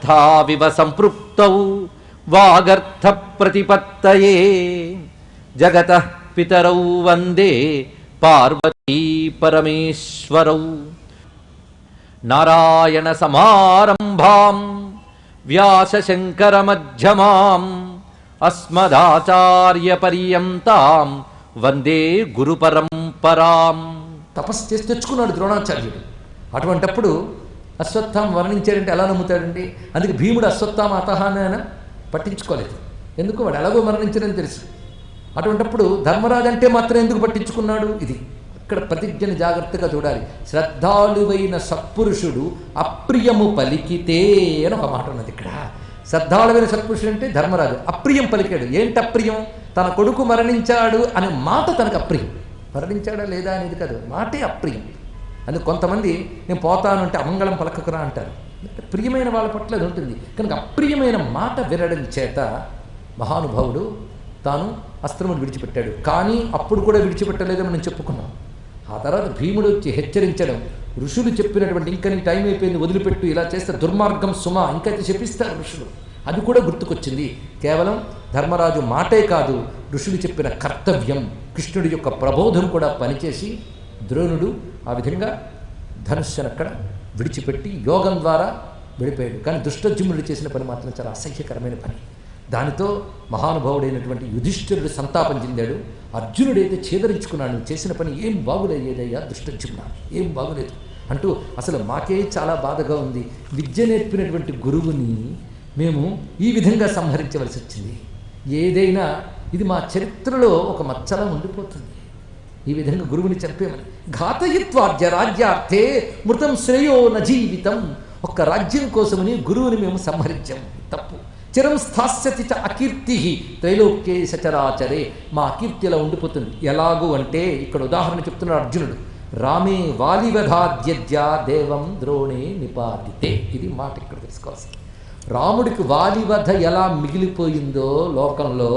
శ్రద్ధావివ సంపృక్తౌ వాగర్థ ప్రతిపత్తయే జగతః పితరౌ వందే పార్వతీ పరమేశ్వరౌ. నారాయణ సమారంభాం వ్యాసశంకర మధ్యమాం అస్మదాచార్య పర్యంతాం వందే గురు పరంపరాం. తపస్సు చేసి తెచ్చుకున్నాడు ద్రోణాచార్యుడు. అటువంటప్పుడు అశ్వత్థామ వర్ణించాడంటే ఎలా నమ్ముతాడండి? అందుకే భీముడు అశ్వత్థామ అతహాన పట్టించుకోలేదు. ఎందుకు? వాడు ఎలాగో మరణించడని తెలుసు. అటువంటప్పుడు ధర్మరాజు అంటే మాత్రం ఎందుకు పట్టించుకున్నాడు? ఇది ఇక్కడ ప్రతిజ్ఞని జాగ్రత్తగా చూడాలి. శ్రద్ధాళువైన సత్పురుషుడు అప్రియము పలికితే అని ఒక మాట ఉన్నది ఇక్కడ. శ్రద్ధాళువైన సత్పురుషుడు అంటే ధర్మరాజు అప్రియం పలికాడు. ఏంటి అప్రియం? తన కొడుకు మరణించాడు అనే మాట తనకు అప్రియం. మరణించాడా లేదా అనేది కాదు, మాటే అప్రియం. అందుకు కొంతమంది నేను పోతాను అంటే అమంగళం పలకకురా అంటారు. ప్రియమైన వాళ్ళ పట్ల అది ఉంటుంది. కనుక అప్రియమైన మాట వినడం చేత మహానుభావుడు తాను అస్త్రములు విడిచిపెట్టాడు. కానీ అప్పుడు కూడా విడిచిపెట్టలేదని మనం చెప్పుకున్నాం. ఆ తర్వాత భీముడు వచ్చి హెచ్చరించడం, ఋషులు చెప్పినటువంటి ఇంకా నీ టైం అయిపోయింది వదిలిపెట్టు, ఇలా చేస్తే దుర్మార్గం సుమ, ఇంకా చెప్పిస్తారు ఋషులు. అది కూడా గుర్తుకొచ్చింది. కేవలం ధర్మరాజు మాటే కాదు, ఋషులు చెప్పిన కర్తవ్యం, కృష్ణుడి యొక్క ప్రబోధం కూడా పనిచేసి ద్రోణుడు ఆ విధంగా ధనుస్సును అక్కడ విడిచిపెట్టి యోగం ద్వారా విడిపోయాడు. కానీ దుష్టజుమ్నుడు చేసిన పని మాత్రం చాలా అసహ్యకరమైన పని. దానితో మహానుభావుడైనటువంటి యుధిష్ఠిరుడు సంతాపం చెందాడు. అర్జునుడైతే ఛేదరించుకున్నాడు, నువ్వు చేసిన పని ఏం బాగులేదయ్యా దుష్టజుమ్న, ఏం బాగులేదు అంటూ అసలు మాకే చాలా బాధగా ఉంది. విద్య నేర్పినటువంటి గురువుని మేము ఈ విధంగా సంహరించవలసి వచ్చింది. ఏదైనా ఇది మా చరిత్రలో ఒక మచ్చలా ఉండిపోతుంది. ఈ విధంగా గురువుని చంపేమని ఘాతయిత్వాద్య రాజ్యార్థే మృతం శ్రేయో నజీవితం. ఒక్క రాజ్యం కోసమని గురువుని మేము సంహరించాం, తప్పు. చిరం స్థాస్యతి చ అకీర్తి త్రైలోక్యే సచరాచరే. మా అకీర్తి ఎలా ఉండిపోతుంది. ఎలాగూ అంటే ఇక్కడ ఉదాహరణ చెప్తున్నాడు అర్జునుడు. రామే వాలివధాద్య దేవం ద్రోణే నిపాతితే. ఇది మాట ఇక్కడ తెలుసుకోవాల్సింది. రాముడికి వాలివధ ఎలా మిగిలిపోయిందో లోకంలో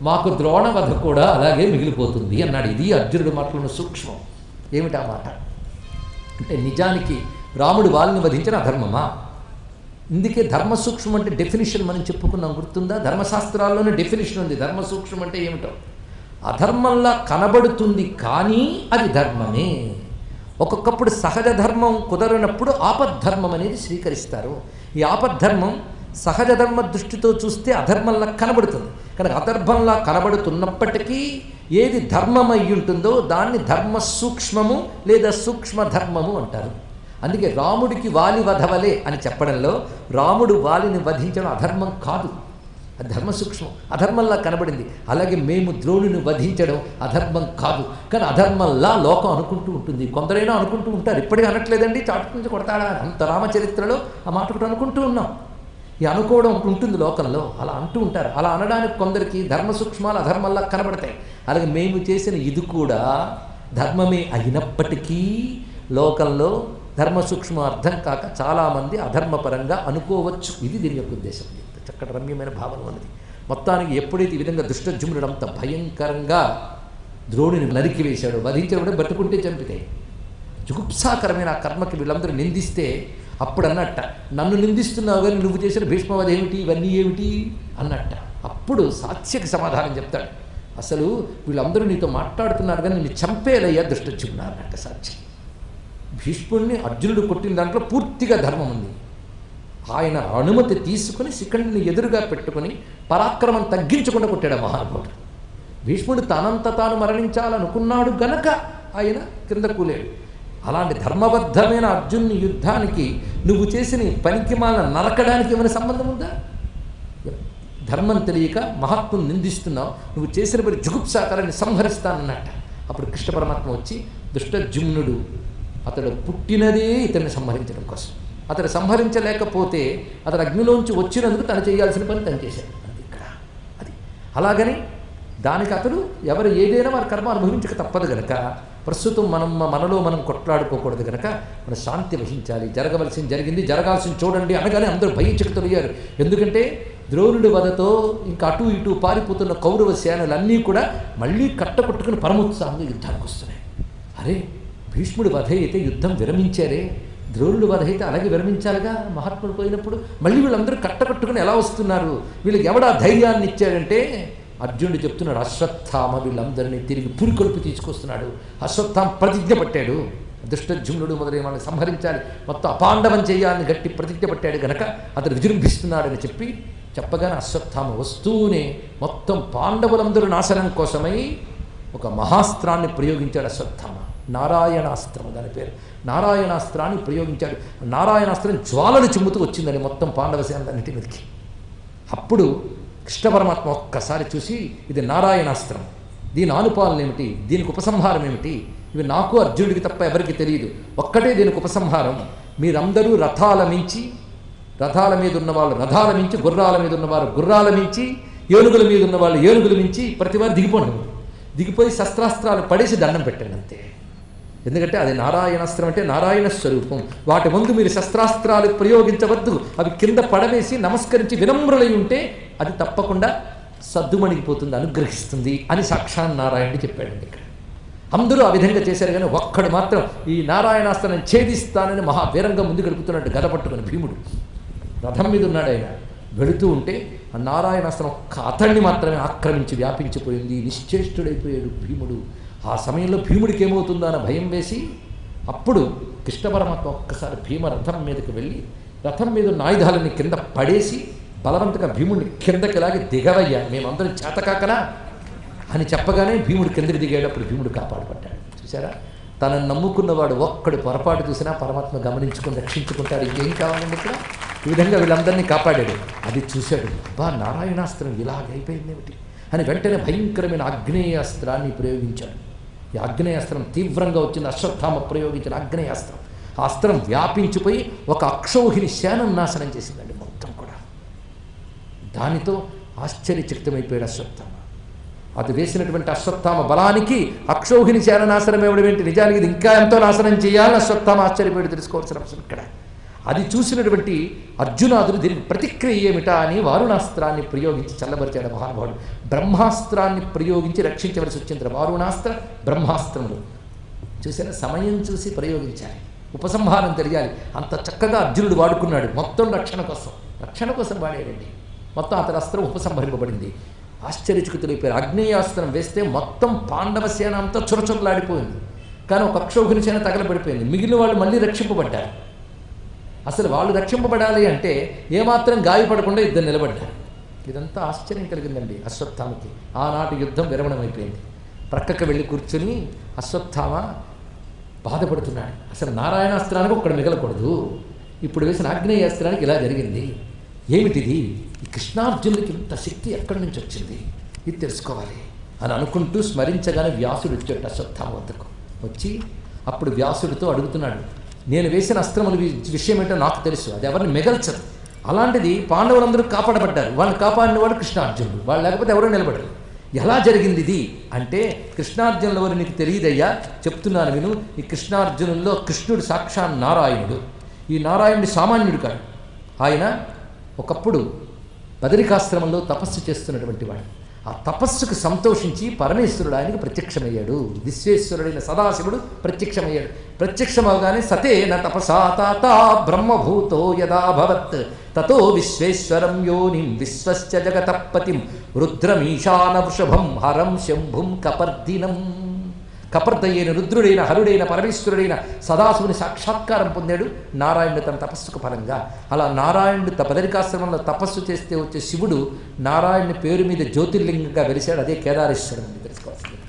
మాకు ద్రోణవధ కూడా అలాగే మిగిలిపోతుంది అన్నాడు. ఇది అర్జునుడి మాటలను సూక్ష్మం. ఏమిటా మాట అంటే నిజానికి రాముడు వాలిని వధించిన అధర్మమా? ఇందుకే ధర్మ సూక్ష్మం అంటే డెఫినిషన్ మనం చెప్పుకున్నాం, గుర్తుందా? ధర్మశాస్త్రాల్లోనే డెఫినిషన్ ఉంది. ధర్మ సూక్ష్మం అంటే ఏమిటో. అధర్మంలా కనబడుతుంది కానీ అది ధర్మమే. ఒక్కొక్కప్పుడు సహజ ధర్మం కుదరనప్పుడు ఆపద్ధర్మం అనేది స్వీకరిస్తారు. ఈ ఆపద్ధర్మం సహజ ధర్మ దృష్టితో చూస్తే అధర్మంలా కనబడుతుంది. కానీ అధర్మంలా కనబడుతున్నప్పటికీ ఏది ధర్మం అయి ఉంటుందో దాన్ని ధర్మ సూక్ష్మము లేదా సూక్ష్మ ధర్మము అంటారు. అందుకే రాముడికి వాలి వధవలే అని చెప్పడంలో రాముడు వాలిని వధించడం అధర్మం కాదు, అది ధర్మ సూక్ష్మం, అధర్మంలా కనబడింది. అలాగే మేము ద్రోణుని వధించడం అధర్మం కాదు, కానీ అధర్మంలా లోకం అనుకుంటూ ఉంటుంది. కొందరైనా అనుకుంటూ ఉంటారు, ఇప్పటికీ అనట్లేదండి, చాటు నుంచి కొడతాడా అంత రామచరిత్రలో ఆ మాట కూడా అనుకుంటూ ఉన్నాం. ఈ అనుకోవడం ఉంటుంది లోకంలో, అలా అంటూ ఉంటారు. అలా అనడానికి కొందరికి ధర్మ సూక్ష్మాలు అధర్మంలా కనబడతాయి. అలాగే మేము చేసిన ఇది కూడా ధర్మమే అయినప్పటికీ లోకంలో ధర్మ సూక్ష్మం అర్థం కాక చాలామంది అధర్మపరంగా అనుకోవచ్చు. ఇది దీని యొక్క ఉద్దేశం. చక్కటి రమ్యమైన భావన ఉన్నది. మొత్తానికి ఎప్పుడైతే ఈ విధంగా దుష్టజుమ్నుడు అంత భయంకరంగా ద్రోణుని నరికి వేశాడో, వధించడం బతుకుంటే చంపితే జుగుప్సాకరమైన ఆ కర్మకి వీళ్ళందరూ నిందిస్తే అప్పుడు అన్నట్ట, నన్ను నిందిస్తున్నావు కానీ నువ్వు చేసిన భీష్మవధ ఏమిటి, ఇవన్నీ ఏమిటి అన్నట్ట. అప్పుడు సాత్యకి సమాధానం చెప్తాడు, అసలు వీళ్ళందరూ నీతో మాట్లాడుతున్నారు కానీ నిన్ను చంపేలయ్యా దుష్టజుమ్న అన్నట్ట సాత్యకి. భీష్ముడిని అర్జునుడు కొట్టిన దాంట్లో పూర్తిగా ధర్మం ఉంది. ఆయన అనుమతి తీసుకుని శిఖండిని ఎదురుగా పెట్టుకుని పరాక్రమం తగ్గించకుండా కొట్టాడు మహానుభావుడు. భీష్ముడు తనంత తాను మరణించాలనుకున్నాడు గనక ఆయన క్రింద కూలేడు. అలాంటి ధర్మబద్ధమైన అర్జునుని యుద్ధానికి నువ్వు చేసిన పనికిమాల నరకడానికి ఏమైనా సంబంధం ఉందా? ధర్మం తెలియక మహాత్ముని నిందిస్తున్నావు, నువ్వు చేసిన పని జుగుప్సాకరాన్ని సంహరిస్తానన్నట్ట. అప్పుడు కృష్ణ పరమాత్మ వచ్చి దుష్టజుమ్నుడు అతడు పుట్టినదే ఇతన్ని సంహరించడం కోసం, అతడు సంహరించలేకపోతే అతడు అగ్నిలోంచి వచ్చినందుకు తను చేయాల్సిన పని తను చేశాడు. అది ఇక్కడ అది అలాగని దానికి అతడు ఎవరు ఏదైనా వారి కర్మ అనుభవించక తప్పదు గనక ప్రస్తుతం మనలో మనం కొట్లాడుకోకూడదు కనుక మనం శాంతి వహించాలి. జరగవలసింది జరిగింది, జరగాల్సింది చూడండి అనగానే అందరూ భయచకితులయ్యారు. ఎందుకంటే ద్రోణుడి వధతో ఇంకా అటు ఇటు పారిపోతున్న కౌరవ సేనలన్నీ కూడా మళ్ళీ కట్టకొట్టుకుని పరమోత్సాహంగా యుద్ధానికి వస్తున్నాయి. అరే భీష్ముడి వధ అయితే యుద్ధం విరమించారే, ద్రోణుడు వారు అయితే అలాగే విరమించాలిగా మహాత్ముడు పోయినప్పుడు. మళ్ళీ వీళ్ళందరూ కట్టకట్టుకుని ఎలా వస్తున్నారు, వీళ్ళకి ఎవడా ధైర్యాన్ని ఇచ్చాడంటే అర్జునుడు చెప్తున్నాడు, అశ్వత్థామ వీళ్ళందరినీ తిరిగి పురికొల్పి తీసుకొస్తున్నాడు. అశ్వత్థామ ప్రతిజ్ఞ పట్టాడు, దుష్టజుమ్నుడు మొదలైన వాళ్ళని సంహరించాలి, మొత్తం అపాండవం చేయాలని గట్టి ప్రతిజ్ఞ పట్టాడు గనక అతను విజృంభిస్తున్నాడని చెప్పగానే అశ్వత్థామ వస్తూనే మొత్తం పాండవులందరూ నాశనం కోసమై ఒక మహాస్త్రాన్ని ప్రయోగించాడు అశ్వత్థామ. నారాయణాస్త్రం దాని పేరు. నారాయణాస్త్రాన్ని ప్రయోగించాడు. నారాయణాస్త్రం జ్వాలలు చిమ్ముతూ వచ్చిందని మొత్తం పాండవ సేనలన్నిటి మీదకి. అప్పుడు కృష్ణ పరమాత్మ ఒక్కసారి చూసి, ఇది నారాయణాస్త్రం, దీని ఆనుపాలన ఏమిటి, దీనికి ఉపసంహారం ఏమిటి, ఇవి నాకు అర్జునుడికి తప్ప ఎవరికి తెలియదు, ఒక్కటే దీనికి ఉపసంహారం. మీరందరూ రథాల మీద ఉన్నవాళ్ళు రథాల మించి, గుర్రాల మీద ఉన్నవారు గుర్రాల మించి, ఏనుగుల మీద ఉన్నవాళ్ళు ఏనుగుల మించి ప్రతివారు దిగిపోయి శస్త్రాస్త్రాలు పడేసి దండం పెట్టండి అంతే. ఎందుకంటే అది నారాయణాస్త్రం అంటే నారాయణ స్వరూపం. వాటి ముందు మీరు శస్త్రాస్త్రాలు ప్రయోగించవద్దు, అవి కింద పడవేసి నమస్కరించి వినమ్రులై ఉంటే అది తప్పకుండా సద్దుమణిగిపోతుంది, అనుగ్రహిస్తుంది అని సాక్షాత్ నారాయణుడు చెప్పాడండి ఇక్కడ. అందరూ ఆ విధంగా చేశారు, కానీ ఒక్కడు మాత్రం ఈ నారాయణాస్త్రాన్ని ఛేదిస్తానని మహావీరంగా ముందు గడుపుతున్నట్టు గద పట్టుకుని భీముడు రథం మీద ఉన్నాడు. ఆయన వెళుతూ ఉంటే ఆ నారాయణాస్త్రం ఒక్క అతన్ని మాత్రమే ఆక్రమించి వ్యాపించిపోయింది. నిశ్చేష్టుడైపోయాడు భీముడు. ఆ సమయంలో భీముడికి ఏమవుతుందో అన్న భయం వేసి అప్పుడు కృష్ణ పరమాత్మ ఒక్కసారి భీమ రథం మీదకి వెళ్ళి రథం మీద ఉన్న ఆయుధాలని కింద పడేసి బలవంతంగా భీముడిని కిందకి లాగి దిగవయ్యా, మేమందరం చేతకాకనా అని చెప్పగానే భీముడు కిందకి దిగేటప్పుడు భీముడు కాపాడబడ్డాడు. చూసారా, తనను నమ్ముకున్నవాడు ఒక్కడు పొరపాటు చూసినా పరమాత్మ గమనించుకుని రక్షించుకుంటాడు. ఇంకేం కావాలండి ఇక్కడ? ఈ విధంగా వీళ్ళందరినీ కాపాడాడు. అది చూశాడు, బా నారాయణాస్త్రం ఇలాగైపోయిందేమిటి అని వెంటనే భయంకరమైన ఆగ్నేయాస్త్రాన్ని ప్రయోగించాడు. ఈ ఆగ్నేయాస్త్రం తీవ్రంగా వచ్చింది. అశ్వత్థామ ప్రయోగించిన ఆగ్నేయాస్త్రం, ఆ అస్త్రం వ్యాపించిపోయి ఒక అక్షౌహిణి శానం నాశనం చేసిందండి మొత్తం కూడా. దానితో ఆశ్చర్యచకితమైపోయాడు అశ్వత్థామ. అది వేసినటువంటి అశ్వత్థామ బలానికి అక్షౌహిణి శాన నాశనం ఇవ్వడం ఏంటి, నిజానికి ఇది ఇంకా ఎంతో నాశనం చేయాలని అశ్వత్థామ ఆశ్చర్యపోయాడు. తెలుసుకోవాల్సిన అవసరం ఇక్కడ. అది చూసినటువంటి అర్జునాదులు దీనికి ప్రతిక్రియ ఏమిటా అని వారుణాస్త్రాన్ని ప్రయోగించి చల్లబరిచాడు మహానుభావుడు. బ్రహ్మాస్త్రాన్ని ప్రయోగించి రక్షించవలసి వచ్చింది. వారుణాస్త్ర బ్రహ్మాస్త్రములు చూసిన సమయం చూసి ప్రయోగించాలి, ఉపసంహారం తెలియాలి. అంత చక్కగా అర్జునుడు వాడుకున్నాడు. మొత్తం రక్షణ కోసం వాడాడండి. మొత్తం అతని అస్త్రం ఉపసంహరింపబడింది. ఆశ్చర్యచకితులైపోయారు. ఆగ్నేయాస్త్రం వేస్తే మొత్తం పాండవ సేన అంతా చురచురలాడిపోయింది. కానీ ఒక అక్షౌహిణి సేన తగలబడిపోయింది. మిగిలిన వాళ్ళు మళ్ళీ రక్షింపబడ్డారు. అసలు వాళ్ళు రక్షింపబడాలి అంటే ఏమాత్రం గాయపడకుండా ఇద్దరు నిలబడ్డారు. ఇదంతా ఆశ్చర్యం కలిగిందండి అశ్వత్థామకి. ఆనాటి యుద్ధం విరమణమైపోయింది. ప్రక్కకు వెళ్ళి కూర్చుని అశ్వత్థామ బాధపడుతున్నాడు. అసలు నారాయణాస్త్రానికి ఒక్కడ మిగలకూడదు, ఇప్పుడు వేసిన ఆగ్నేయాస్త్రానికి ఇలా జరిగింది, ఏమిటిది, ఈ కృష్ణార్జునుడికి ఇంత శక్తి ఎక్కడి నుంచి వచ్చింది, ఇది తెలుసుకోవాలి అని అనుకుంటూ స్మరించగానే వ్యాసుడు వచ్చాడు అశ్వత్థామ వద్దకు. వచ్చి అప్పుడు వ్యాసుడితో అడుగుతున్నాడు, నేను వేసిన అస్త్రముల విషయం ఏంటో నాకు తెలుసు, అది ఎవరిని మిగల్చదు. అలాంటిది పాండవులందరూ కాపాడబడ్డారు, వాళ్ళని కాపాడిన వాడు కృష్ణార్జునుడు, వాళ్ళు లేకపోతే ఎవరో నిలబడరు. ఎలా జరిగింది ఇది అంటే, కృష్ణార్జునుల వారు నీకు తెలియదయ్యా, చెప్తున్నాను విను. ఈ కృష్ణార్జునుల్లో కృష్ణుడు సాక్షాత్ నారాయణుడు. ఈ నారాయణుడు సామాన్యుడు కాదు. ఆయన ఒకప్పుడు బదరికాశ్రమంలో తపస్సు చేస్తున్నటువంటి వాడు. ఆ తపస్సుకు సంతోషించి పరమేశ్వరుడు ఆయనకు ప్రత్యక్షమయ్యాడు. విశ్వేశ్వరుడైన సదాశివుడు ప్రత్యక్షమయ్యాడు. ప్రత్యక్షమవగానే సతేన తపసా తాత బ్రహ్మభూతో యదాభవత్ తతో విశ్వేశ్వరం యోనిం విశ్వశ్చ జగతపతిం రుద్రమీశాన వృషభం హరం శంభుం కపర్దినం. కపర్దయ్యైన రుద్రుడైన హరుడైన పరమేశ్వరుడైన సదాశివుని సాక్షాత్కారం పొందాడు నారాయణుడు తన తపస్సుకు ఫలంగా. అలా నారాయణుడు బదరికాశ్రమంలో తపస్సు చేస్తే వచ్చే శివుడు నారాయణుని పేరు మీద జ్యోతిర్లింగంగా వెలిశాడు. అదే కేదారేశ్వరుడు అని తెలుసుకోవాల్సింది.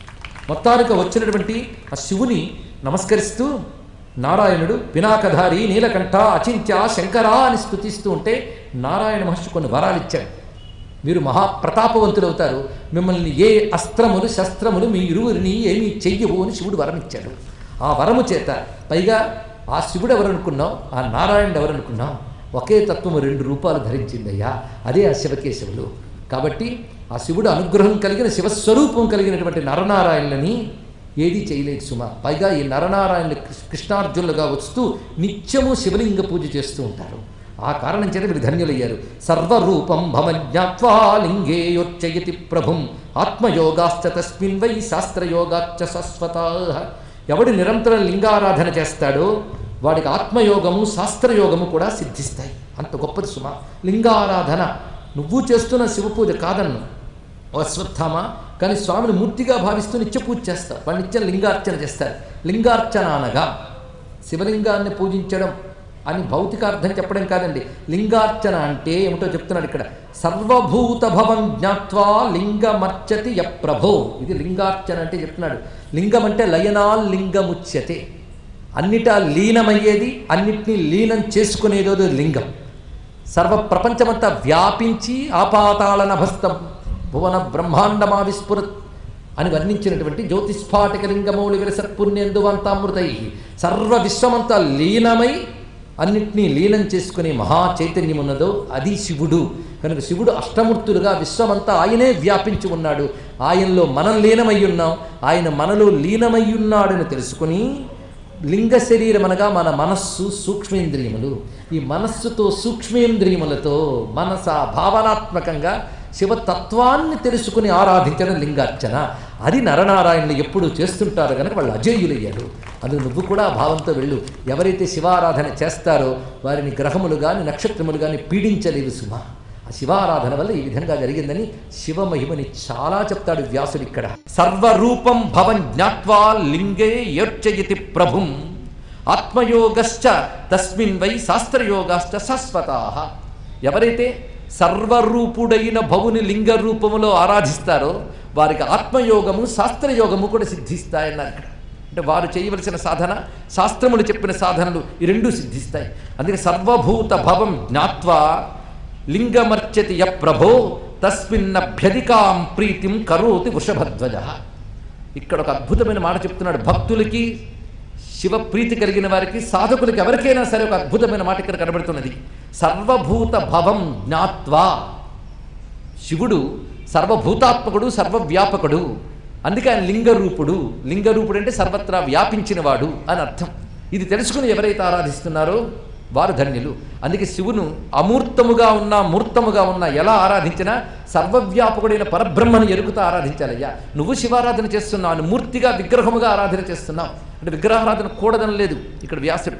మొత్తానికి వచ్చినటువంటి ఆ శివుని నమస్కరిస్తూ నారాయణుడు పినాకధారి నీలకంఠ అచింత్య శంకర అని స్తుతిస్తూ ఉంటే నారాయణ మహర్షి కొన్ని వరాలు ఇచ్చాడు. మీరు మహాప్రతాపవంతులు అవుతారు, మిమ్మల్ని ఏ అస్త్రములు శస్త్రములు మీ ఇరువురిని ఏమీ చెయ్యవు అని శివుడు వరం ఇచ్చాడు. ఆ వరము చేత పైగా ఆ శివుడు ఎవరనుకున్నావు, ఆ నారాయణుడు ఎవరనుకున్నావు, ఒకే తత్వము రెండు రూపాలు ధరించిందయ్యా, అదే ఆ శివకేశవులు. కాబట్టి ఆ శివుడు అనుగ్రహం కలిగిన శివస్వరూపం కలిగినటువంటి నరనారాయణులని ఏదీ చేయలేదు సుమ. పైగా ఈ నరనారాయణులు కృష్ణార్జునులుగా వస్తూ నిత్యము శివలింగ పూజ చేస్తూ ఉంటారు. ఆ కారణం చేత వీరు ధన్యులయ్యారు. సర్వరూపం భమజ్ఞాత్వా లింగే యోచ్చయతి ప్రభుం ఆత్మయోగాశ్చ తస్మిన్ వై శాస్త్రయోగాశ్చ శాశ్వతా. ఎవడు నిరంతరం లింగారాధన చేస్తాడో వాడికి ఆత్మయోగము శాస్త్రయోగము కూడా సిద్ధిస్తాయి. అంత గొప్పది సుమ. లింగారాధన నువ్వు చేస్తున్న శివపూజ కాదన్ను అశ్వత్థామ, కానీ స్వామిని మూర్తిగా భావిస్తూ నిత్య పూజ చేస్తారు. వాళ్ళు నిత్యం లింగార్చన చేస్తారు. లింగార్చన అనగా శివలింగాన్ని పూజించడం అని భౌతికార్థం చెప్పడం కాదండి. లింగార్చన అంటే ఏమిటో చెప్తున్నాడు ఇక్కడ. సర్వభూత భవం జ్ఞాత్వా లింగమర్చతి యప్రభో. ఇది లింగార్చన అంటే చెప్తున్నాడు. లింగం అంటే లయనాల్ లింగముచ్యతే, అన్నిటా లీనమయ్యేది, అన్నిటినీ లీనం చేసుకునేదో లింగం. సర్వ ప్రపంచమంతా వ్యాపించి ఆపాతాళ నభస్త భువన బ్రహ్మాండమా విస్ఫురత్ అని వర్ణించినటువంటి జ్యోతిస్ఫాటిక లింగమౌళి విరసత్పుణ్యందువంతామృతై, సర్వ విశ్వమంతా లీనమై అన్నిటినీ లీనం చేసుకునే మహా చైతన్యం ఉన్నదో అది శివుడు. కనుక శివుడు అష్టమూర్తులుగా విశ్వమంతా ఆయనే వ్యాపించి ఉన్నాడు. ఆయనలో మనం లీనమై ఉన్నాం, ఆయన మనలో లీనమై ఉన్నాడని తెలుసుకుని లింగ శరీరం అనగా మన మనస్సు సూక్ష్మేంద్రియములు, ఈ మనస్సుతో సూక్ష్మేంద్రియములతో మనస భావనాత్మకంగా శివతత్వాన్ని తెలుసుకుని ఆరాధించడం లింగార్చన. అది నరనారాయణులు ఎప్పుడూ చేస్తుంటారు కనుక వాళ్ళు అజేయులయ్యారు. అందుకు నువ్వు కూడా ఆ భావంతో వెళ్ళు. ఎవరైతే శివారాధన చేస్తారో వారిని గ్రహములు కానీ నక్షత్రములు కానీ పీడించలేవు సుమ. ఆ శివారాధన వల్ల ఈ విధంగా జరిగిందని శివమహిమని చాలా చెప్తాడు వ్యాసుడు ఇక్కడ. సర్వరూపం భవం జ్ఞాత్వా లింగే యోర్చయతి ప్రభుం ఆత్మయోగశ్చ తస్మిన్ వై శాస్త్రయోగాశ్చ శాశ్వతాః. ఎవరైతే సర్వరూపుడైన భవుని లింగ రూపములో ఆరాధిస్తారో వారికి ఆత్మయోగము శాస్త్రయోగము కూడా సిద్ధిస్తాయన్నారు ఇక్కడ. అంటే వారు చేయవలసిన సాధన, శాస్త్రములు చెప్పిన సాధనలు ఈ రెండూ సిద్ధిస్తాయి. అందుకే సర్వభూత భవం జ్ఞాత్వా లింగమర్చతి య ప్రభో తస్మిన్నభ్యధికాం ప్రీతిం కరోతి వృషభధ్వజ. ఇక్కడ ఒక అద్భుతమైన మాట చెప్తున్నాడు. భక్తులకి శివ ప్రీతి కలిగిన వారికి సాధకులకి ఎవరికైనా సరే ఒక అద్భుతమైన మాట ఇక్కడ కనబడుతున్నది. సర్వభూత భవం జ్ఞాత్వా. శివుడు సర్వభూతాత్మకుడు, సర్వవ్యాపకుడు. అందుకే ఆయన లింగరూపుడు. లింగరూపుడు అంటే సర్వత్రా వ్యాపించినవాడు అని అర్థం. ఇది తెలుసుకుని ఎవరైతే ఆరాధిస్తున్నారో వారు ధన్యులు. అందుకే శివును అమూర్తముగా ఉన్నా మూర్తముగా ఉన్నా ఎలా ఆరాధించినా సర్వవ్యాపకుడైన పరబ్రహ్మను ఎరుగుతూ ఆరాధించాలయ్యా. నువ్వు శివారాధన చేస్తున్నావు, మూర్తిగా విగ్రహముగా ఆరాధన చేస్తున్నావు అంటే విగ్రహారాధన కూడదని లేదు ఇక్కడ వ్యాసుడు.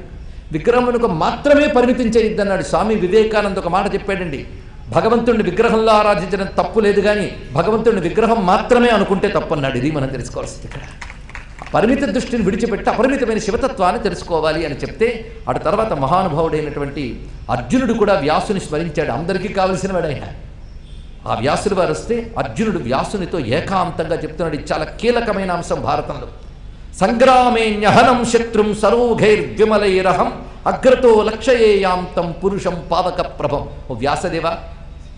విగ్రహమునకు మాత్రమే పరిమితం చేయొద్దన్నాడు. స్వామి వివేకానంద ఒక మాట చెప్పాడండి. భగవంతుడిని విగ్రహంలో ఆరాధించడం తప్పు లేదు, కానీ భగవంతుడిని విగ్రహం మాత్రమే అనుకుంటే తప్పు అన్నాడు. ఇది మనం తెలుసుకోవాల్సింది ఇక్కడ. పరిమిత దృష్టిని విడిచిపెట్టి అపరిమితమైన శివతత్వాన్ని తెలుసుకోవాలి అని చెప్తే అటు తర్వాత మహానుభావుడైనటువంటి అర్జునుడు కూడా వ్యాసుని స్మరించాడు. అందరికీ కావలసిన వాడైనా ఆ వ్యాసుడు వారు వస్తే అర్జునుడు వ్యాసునితో ఏకాంతంగా చెప్తున్నాడు. ఇది చాలా కీలకమైన అంశం భారతంలో. సంగ్రామే న్యహనం శత్రుం సరోఘైర్విమలైరహం అగ్రతో లక్షయేయాంతం పురుషం పావక ప్రభం. ఓ వ్యాసదేవ,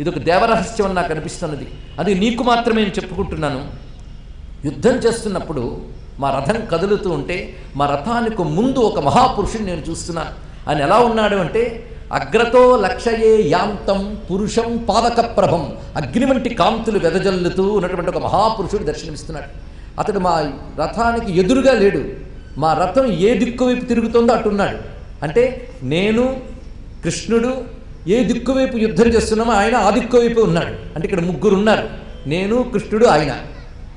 ఇదొక దేవరహస్యం అని నాకు అనిపిస్తున్నది. అది నీకు మాత్రమే నేను చెప్పుకుంటున్నాను. యుద్ధం చేస్తున్నప్పుడు మా రథం కదులుతూ ఉంటే మా రథానికి ముందు ఒక మహాపురుషుని నేను చూస్తున్నాను. ఆయన ఎలా ఉన్నాడు అంటే అగ్రతో లక్షయే యాంతం పురుషం పావక ప్రభం. అగ్ని వంటి కాంతులు వెదజల్లుతూ ఉన్నటువంటి ఒక మహాపురుషుడు దర్శనమిస్తున్నాడు. అతడు మా రథానికి ఎదురుగా లేడు, మా రథం ఏ దిక్కు వైపు తిరుగుతుందో అటున్నాడు. అంటే నేను కృష్ణుడు ఏ దిక్కు వైపు యుద్ధం చేస్తున్నామో ఆయన ఆ దిక్కు వైపు ఉన్నాడు. అంటే ఇక్కడ ముగ్గురు ఉన్నారు, నేను కృష్ణుడు ఆయన.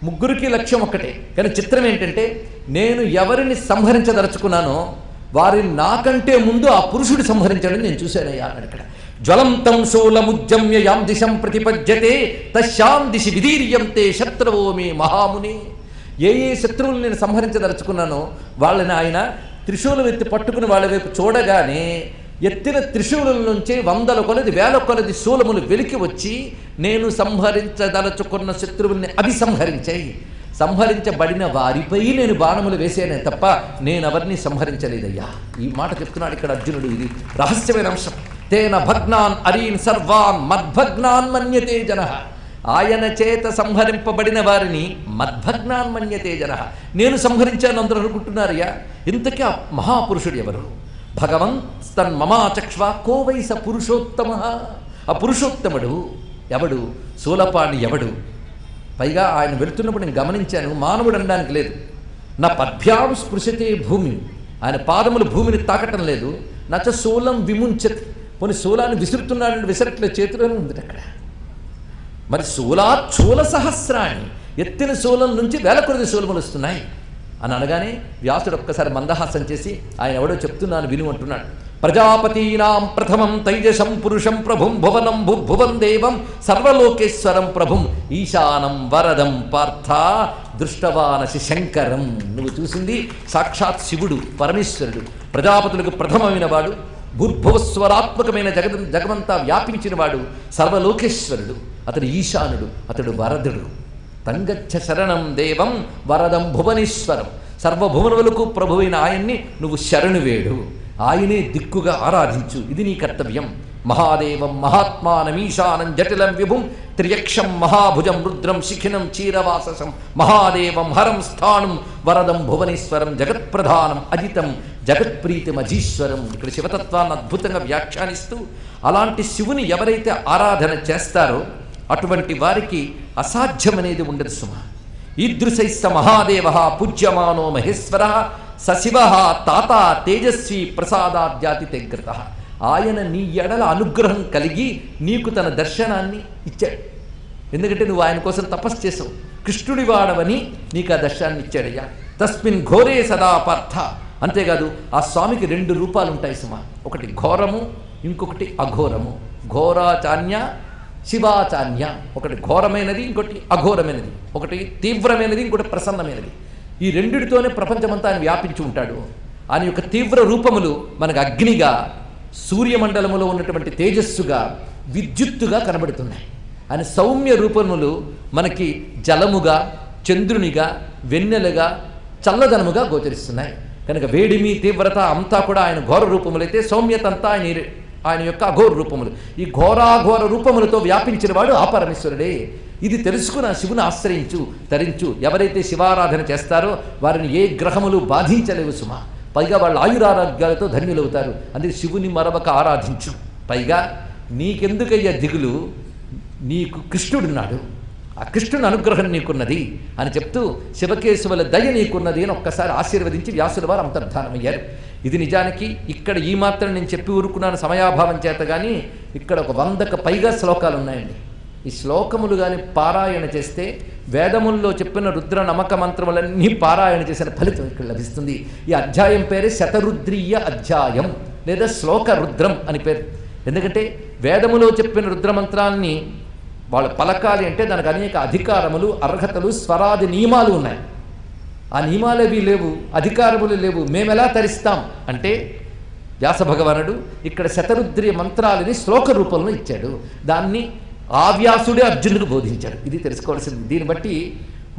ముగ్గురికి లక్ష్యం ఒక్కటే. కానీ చిత్రం ఏంటంటే నేను ఎవరిని సంహరించదలుచుకున్నానో వారిని నాకంటే ముందు ఆ పురుషుడు సంహరించాడని నేను చూశానయ్యా అన్నాడు ఇక్కడ. జ్వలంతం శూలముజ్జమ్య యాం దిశం ప్రతిపద్యతే తస్యాం దిశి విదీర్యంతే శత్రువో మే మహాముని. ఏ ఏ శత్రువులు నేను సంహరించదలుచుకున్నానో వాళ్ళని ఆయన త్రిశూలం ఎత్తి పట్టుకుని వాళ్ళ వైపు చూడగానే ఎత్తిన త్రిశూలం నుంచి వందల కొలది వేల కొలది శూలములు వెలికి వచ్చి నేను సంహరించదలుచుకున్న శత్రువుల్ని అవి సంహరించాయి. సంహరించబడిన వారిపై నేను బాణములు వేసానే తప్ప నేను ఎవరిని సంహరించలేదయ్యా. ఈ మాట చెప్తున్నాడు ఇక్కడ అర్జునుడు. ఇది రహస్యమైన అంశం. తేన భగ్నాన్ అరీన్ సర్వాన్ మద్భగ్నాన్ మన్యతే జన. ఆయన చేత సంహరింపబడిన వారిని మద్భగ్నాన్ మన్యతే జన. నేను సంహరించాను అందరూ అనుకుంటున్నారయ్యా. ఇంతకీ ఆ మహాపురుషుడు ఎవరు? భగవన్ తన్ మమాచక్ష్వ కోవైస పురుషోత్తమ. ఆ పురుషోత్తముడు ఎవడు? శూలపాణి ఎవడు? పైగా ఆయన వెళుతున్నప్పుడు నేను గమనించాను, మానవుడు అనడానికి లేదు. నా పద్భ్యాం స్పృశతే భూమి, ఆయన పాదములు భూమిని తాకటం లేదు. నచ శూలం విముంచతి, పోనీ శూలాన్ని విసురుతున్నాడు, విసరట్లేదు, చేతిలోనే ఉంది అక్కడ. మరి శూల సహస్రాన్ని, ఎత్తిన శూలం నుంచి వేల కొలది శూలములు వస్తున్నాయి. అని అనగానే వ్యాసుడు ఒక్కసారి మందహాసం చేసి ఆయన ఎవడో చెప్తున్నాను విను అంటున్నాడు. ప్రజాపతీనాం ప్రథమం తైజసం పురుషం ప్రభుం భువనం భువన్ దేవం సర్వలోకేశ్వరం ప్రభుం ఈశానం వరదం పార్థ దృష్టవానసి శంకరం. నువ్వు చూసింది సాక్షాత్ శివుడు పరమేశ్వరుడు, ప్రజాపతులకు ప్రథమమైన వాడు, భూర్భువస్వరాత్మకమైన జగమంతా వ్యాపించినవాడు, సర్వలోకేశ్వరుడు. అతడు ఈశానుడు, అతడు వరదుడు. తంగచ్చ శరణం దేవం వరదం భువనేశ్వరం. సర్వభువనములకు ప్రభువైన ఆయన్ని నువ్వు శరణు వేడు, ఆయనే దిక్కుగా ఆరాధించు, ఇది నీ కర్తవ్యం. మహాదేవం మహాత్మానమీశానం జటిలం విభుం త్రియక్షం మహాభుజం రుద్రం శిఖినం చీరవాససం మహాదేవం హరం స్థానం వరదం భువనేశ్వరం జగత్ప్రధానం అజితం జగత్ప్రీతిమజీశ్వరం. ఇక్కడ శివతత్వాన్ని అద్భుతంగా వ్యాఖ్యానిస్తూ అలాంటి శివుని ఎవరైతే ఆరాధన చేస్తారో అటువంటి వారికి అసాధ్యమనేది ఉండదు సుమ. ఈదృశైస్స మహాదేవ పూజ్యమానో మహేశ్వర సశివ తాత తేజస్వి ప్రసాదాద్యాతి తెగ్రత. ఆయన నీ ఎడల అనుగ్రహం కలిగి నీకు తన దర్శనాన్ని ఇచ్చాడు. ఎందుకంటే నువ్వు ఆయన కోసం తపస్సు చేసావు, కృష్ణుడి వాడవని నీకు ఆ దర్శనాన్ని ఇచ్చాడయ్యా. తస్మిన్ ఘోరే సదా పార్థ. అంతేకాదు ఆ స్వామికి 2 రూపాలు ఉంటాయి సుమ. ఒకటి ఘోరము, ఇంకొకటి అఘోరము. ఘోరాచాన్య శివాచాన్య. ఒకటి ఘోరమైనది, ఇంకోటి అఘోరమైనది. ఒకటి తీవ్రమైనది, ఇంకోటి ప్రసన్నమైనది. ఈ రెండిటితోనే ప్రపంచమంతా ఆయన వ్యాపించి ఉంటాడు. ఆయన యొక్క తీవ్ర రూపములు మనకు అగ్నిగా, సూర్యమండలములో ఉన్నటువంటి తేజస్సుగా, విద్యుత్తుగా కనబడుతున్నాయి. ఆయన సౌమ్య రూపములు మనకి జలముగా, చంద్రునిగా, వెన్నెలగా, చల్లదనముగా గోచరిస్తున్నాయి. కనుక వేడిమి తీవ్రత అంతా కూడా ఆయన ఘోర రూపములైతే, సౌమ్యత అంతా ఆయన యొక్క అఘోర రూపములు. ఈ ఘోరాఘోర రూపములతో వ్యాపించిన వాడు ఆ పరమేశ్వరుడే. ఇది తెలుసుకుని ఆ శివుని ఆశ్రయించు, తరించు. ఎవరైతే శివారాధన చేస్తారో వారిని ఏ గ్రహములు బాధించలేవు సుమ. పైగా వాళ్ళ ఆయురారోగ్యాలతో ధన్యులవుతారు. అందుకే శివుని మరొక ఆరాధించు. పైగా నీకెందుకయ్యా దిగులు, నీకు కృష్ణుడున్నాడు, ఆ కృష్ణుని అనుగ్రహం నీకున్నది అని చెప్తూ శివకేశవుల దయ నీకున్నది అని ఒక్కసారి ఆశీర్వదించి వ్యాసుల వారు అంతర్ధానమయ్యారు. ఇది నిజానికి ఇక్కడ ఈ మాత్రం నేను చెప్పి ఊరుకున్నాను సమయాభావం చేత, కానీ ఇక్కడ ఒక 100కు పైగా శ్లోకాలు ఉన్నాయండి. ఈ శ్లోకములు కానీ పారాయణ చేస్తే వేదముల్లో చెప్పిన రుద్ర నమక మంత్రములన్నీ పారాయణ చేసిన ఫలితం ఇక్కడ లభిస్తుంది. ఈ అధ్యాయం పేరే శతరుద్రీయ అధ్యాయం లేదా శ్లోక రుద్రం అని పేరు. ఎందుకంటే వేదములో చెప్పిన రుద్రమంత్రాన్ని వాళ్ళు పలకాలి అంటే దానికి అనేక అధికారములు, అర్హతలు, స్వరాది నియమాలు ఉన్నాయి. ఆ నియమాలేవి లేవు, అధికారములు లేవు. మేమెలా తరిస్తాం అంటే వ్యాస భగవానుడు ఇక్కడ శతరుద్రీయ మంత్రాలని శ్లోక రూపంలో ఇచ్చాడు. దాన్ని ఆ వ్యాసుడే అర్జునుడికి బోధించాడు. ఇది తెలుసుకోవాల్సింది. దీన్ని బట్టి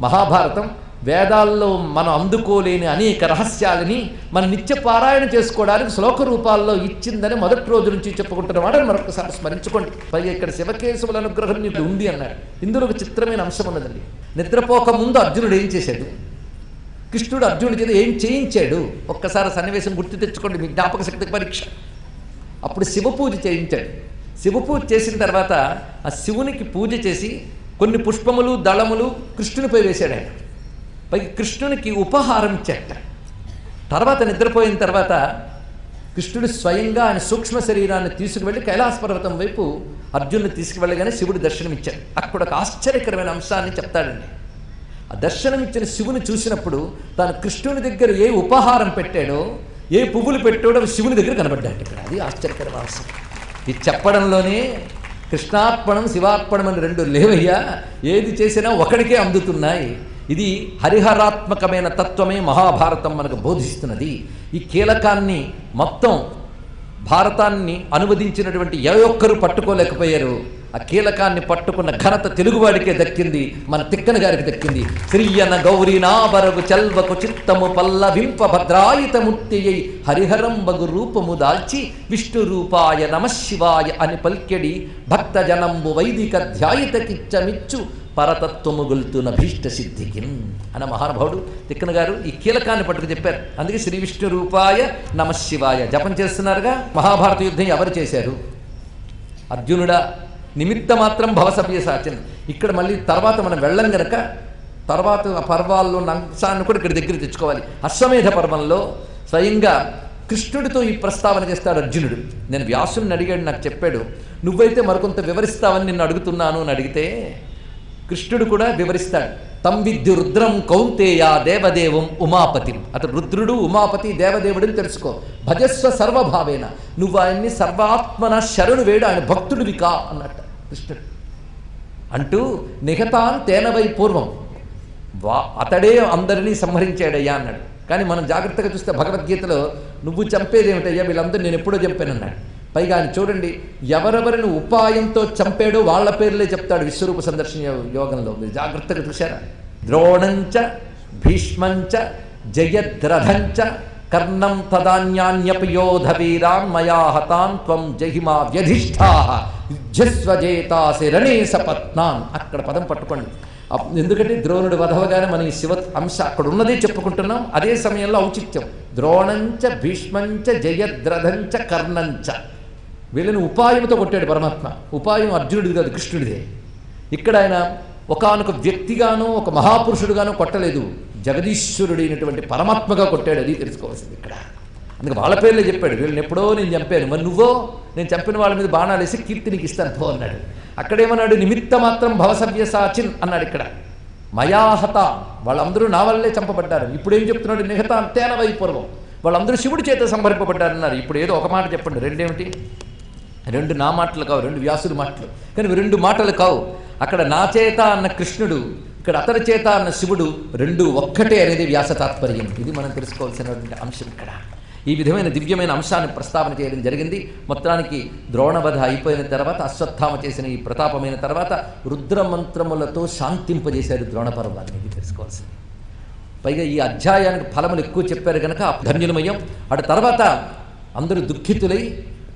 మహాభారతం వేదాల్లో మనం అందుకోలేని అనేక రహస్యాలని మన నిత్య పారాయణ చేసుకోవడానికి శ్లోక రూపాల్లో ఇచ్చిందని మొదటి రోజు నుంచి చెప్పుకుంటున్న వాడని మరొకసారి స్మరించుకోండి. పైగా ఇక్కడ శివకేశవుల అనుగ్రహం నీకు ఉంది అన్నాడు. ఇందులో ఒక చిత్రమైన అంశం ఉన్నదండి. నిద్రపోక ముందు అర్జునుడు ఏం చేశాడు, కృష్ణుడు అర్జునుడి చేత ఏం చేయించాడు, ఒక్కసారి సన్నివేశం గుర్తు తెచ్చుకోండి, మీ జ్ఞాపక శక్తి పరీక్ష. అప్పుడు శివ పూజ చేయించాడు. శివ పూజ చేసిన తర్వాత ఆ శివునికి పూజ చేసి కొన్ని పుష్పములు, దళములు కృష్ణునిపై వేశాడు. ఆయన పైకి కృష్ణునికి ఉపహారం ఇచ్చాట. తర్వాత నిద్రపోయిన తర్వాత కృష్ణుడు స్వయంగా ఆయన సూక్ష్మ శరీరాన్ని తీసుకువెళ్ళి కైలాస పర్వతం వైపు అర్జునుని తీసుకువెళ్ళగానే శివుడు దర్శనమిచ్చాడు. అక్కడ ఒక ఆశ్చర్యకరమైన అంశాన్ని చెప్తాడండి. ఆ దర్శనమిచ్చిన శివుని చూసినప్పుడు తాను కృష్ణుని దగ్గర ఏ ఉపహారం పెట్టాడో, ఏ పువ్వులు పెట్టాడో శివుని దగ్గర కనబడ్డాడు. ఇక్కడ అది ఆశ్చర్యకరమైన అంశం. ఇది చెప్పడంలోనే కృష్ణార్పణం శివార్పణం అని 2 లేవయ్యా, ఏది చేసినా ఒకడికే అందుతున్నాయి. ఇది హరిహరాత్మకమైన తత్వమే మహాభారతం మనకు బోధిస్తున్నది. ఈ కీలకాన్ని మొత్తం భారతాన్ని అనువదించినటువంటి ఏ ఒక్కరూ పట్టుకోలేకపోయారు. ఆ కీలకాన్ని పట్టుకున్న ఘనత తెలుగువాడికే దక్కింది, మన తిక్కన గారికి దక్కింది. శ్రీయన గౌరీ నాబరగు చల్వకు చిత్తము పల్లవింప భద్రాయుతమూర్తియై హరిహరం బగు రూపము దాల్చి విష్ణు రూపాయ నమశివాయ అని పల్కెడి భక్త జనంబు వైదిక ధ్యాయితకిచ్చమిచ్చు పరతత్వము గొల్తున్న భీష్ట సిద్ధికి అన్న మహానుభావుడు తిక్కన గారు ఈ కీలకాన్ని పట్టుకు చెప్పారు. అందుకే శ్రీ విష్ణు రూపాయ నమశివాయ జపం చేస్తున్నారుగా. మహాభారత యుద్ధం ఎవరు చేశారు? అర్జునుడా? నిమిత్త మాత్రం భవసభ్య సాచన్. ఇక్కడ మళ్ళీ తర్వాత మనం వెళ్ళం గనక తర్వాత ఆ పర్వాల్లో అంశాన్ని కూడా ఇక్కడ దగ్గర తెచ్చుకోవాలి. అశ్వమేధ పర్వంలో స్వయంగా కృష్ణుడితో ఈ ప్రస్తావన చేస్తాడు అర్జునుడు. నేను వ్యాసుని అడిగాడు, నాకు చెప్పాడు, నువ్వైతే మరికొంత వివరిస్తావని నిన్ను అడుగుతున్నాను అని అడిగితే కృష్ణుడు కూడా వివరిస్తాడు. తం విద్యు రుద్రం కౌంతేయ దేవదేవం ఉమాపతిం. అతడు రుద్రుడు ఉమాపతి దేవదేవుడిని తెలుసుకో. భజస్వ సర్వభావేన, నువ్వు ఆయన్ని సర్వాత్మన శరణు వేడు, ఆయన భక్తుడివి కా అన్నట్ట కృష్ణుడు అంటూ నిహతాన్ తేనవై పూర్వం, అతడే అందరినీ సంహరించాడయ్యా అన్నాడు. కానీ మనం జాగ్రత్తగా చూస్తే భగవద్గీతలో నువ్వు చంపేదేమిటయ్యా, వీళ్ళందరూ నేను ఎప్పుడో చంపానన్నాడు. పైగా ఆయన చూడండి, ఎవరెవరిని ఉపాయంతో చంపాడో వాళ్ళ పేర్లే చెప్తాడు విశ్వరూప సందర్శన యోగంలో. మీరు జాగ్రత్తగా చూశారా? ద్రోణంచ భీష్మంచ జయద్రథంచ కర్ణం తదాన్యాన్యపయోధ వీరాన్ మయా హతాన్ త్వం జహిమా వ్యధిష్ఠా యుద్ధస్వజేతాసి రణే సపత్నాన్. అక్కడ పదం పట్టుకోండి. ఎందుకంటే ద్రోణుడు వధవగానే మనం ఈ శివ అంశ అక్కడ ఉన్నదే చెప్పుకుంటున్నాం. అదే సమయంలో ఔచిత్యం. ద్రోణంచ భీష్మంచ జయద్రథంచ కర్ణంచ, వీళ్ళని ఉపాయంతో కొట్టాడు పరమాత్మ. ఉపాయం అర్జునుడిది కాదు, కృష్ణుడిదే. ఇక్కడ ఆయన ఒకానొక వ్యక్తిగానో ఒక మహాపురుషుడుగానో కొట్టలేదు, జగదీశ్వరుడైనటువంటి పరమాత్మగా కొట్టాడు. అది తెలుసుకోవాల్సింది ఇక్కడ. అందుకే వాళ్ళ పేర్లే చెప్పాడు. వీళ్ళని ఎప్పుడో నేను చంపాను, మరి నువ్వో నేను చంపిన వాళ్ళ మీద బాణాలు వేసి కీర్తి నీకు ఇస్తాను పో అన్నాడు. అక్కడేమన్నాడు? నిమిత్త మాత్రం భవసవ్యసాచిన్ అన్నాడు. ఇక్కడ మయాహత, వాళ్ళందరూ నా వల్లే చంపబడ్డారు. ఇప్పుడు ఏం చెప్తున్నాడు? నిహత అంతేన వైపూర్వం, వాళ్ళందరూ శివుడి చేత సంహరింపబడ్డారన్నారు. ఇప్పుడు ఏదో ఒక మాట చెప్పండి, రెండేమిటి? రెండు నా మాటలు కావు, రెండు వ్యాసుడి మాటలు. కానీ రెండు మాటలు కావు. అక్కడ నా చేత అన్న కృష్ణుడు, ఇక్కడ అతని చేత అన్న శివుడు, రెండు ఒక్కటే అనేది వ్యాస తాత్పర్యం. ఇది మనం తెలుసుకోవాల్సినటువంటి అంశం ఇక్కడ. ఈ విధమైన దివ్యమైన అంశాన్ని ప్రస్తావన చేయడం జరిగింది. మొత్తానికి ద్రోణవధ అయిపోయిన తర్వాత, అశ్వత్థామ చేసిన ఈ ప్రతాపమైన తర్వాత రుద్రమంత్రములతో శాంతింపజేశారు ద్రోణపర్వాన్ని. ఇది తెలుసుకోవాల్సింది. పైగా ఈ అధ్యాయానికి ఫలములు ఎక్కువ చెప్పారు కనుక ధన్యులమయం. అటు తర్వాత అందరూ దుఃఖితులై,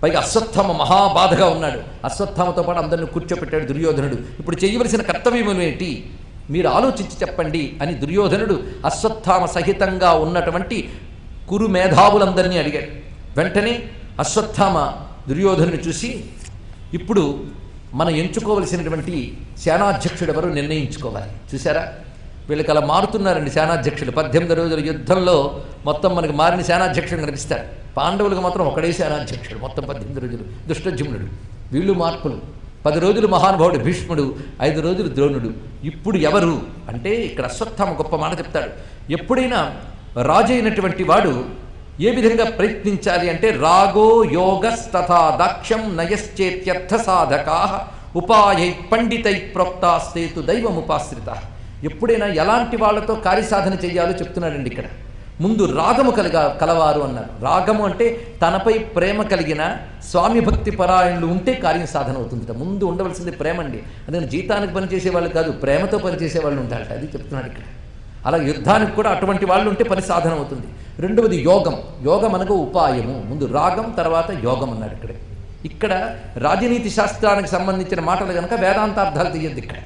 పైగా అశ్వత్థామ మహాబాధగా ఉన్నాడు. అశ్వత్థామతో పాటు అందరిని కూర్చోపెట్టాడు దుర్యోధనుడు. ఇప్పుడు చేయవలసిన కర్తవ్యములు ఏంటి మీరు ఆలోచించి చెప్పండి అని దుర్యోధనుడు అశ్వత్థామ సహితంగా ఉన్నటువంటి కురు మేధావులందరినీ అడిగాడు. వెంటనే అశ్వత్థామ దుర్యోధనుని చూసి, ఇప్పుడు మనం ఎంచుకోవలసినటువంటి సేనాధ్యక్షుడు ఎవరు నిర్ణయించుకోవాలి. చూసారా, వీళ్ళకి అలా మారుతున్నారండి సేనాధ్యక్షులు. 18 రోజుల యుద్ధంలో మొత్తం మనకి మారిన సేనాధ్యక్షుడు కనిపిస్తాడు. పాండవులకు మాత్రం ఒకడే సేనాధ్యక్షుడు మొత్తం 18 రోజులు, దుష్టజుమ్నుడు. వీళ్ళు మార్పులు. 10 రోజులు మహానుభావుడు భీష్ముడు, 5 రోజులు ద్రోణుడు. ఇప్పుడు ఎవరు అంటే ఇక్కడ అశ్వత్థామ గొప్ప మాట చెప్తాడు. ఎప్పుడైనా రాజు అయినటువంటి వాడు ఏ విధంగా ప్రయత్నించాలి అంటే, రాగో యోగస్తథా దాక్ష్యం నయశ్చేత్యర్థ సాధకా ఉపాయై పండితై ప్రోక్తాస్తేతు దైవముపాశ్రిత. ఎప్పుడైనా ఎలాంటి వాళ్ళతో కార్యసాధన చెయ్యాలో చెప్తున్నాడండి ఇక్కడ. ముందు రాగము కలవారు అన్నారు. రాగము అంటే తనపై ప్రేమ కలిగిన స్వామి భక్తి పరాయణులు ఉంటే కార్యం సాధన అవుతుందట. ముందు ఉండవలసింది ప్రేమ అండి. అందుకని జీతానికి పనిచేసే వాళ్ళు కాదు, ప్రేమతో పనిచేసే వాళ్ళు ఉండాలట. అది చెప్తున్నాడు ఇక్కడ. అలా యుద్ధానికి కూడా అటువంటి వాళ్ళు ఉంటే పని సాధన అవుతుంది. రెండవది యోగం. యోగం అనగా ఉపాయము. ముందు రాగం, తర్వాత యోగం అన్నాడు ఇక్కడ. ఇక్కడ రాజనీతి శాస్త్రానికి సంబంధించిన మాటలు కనుక వేదాంతార్థాలు తీయద్దు ఇక్కడ.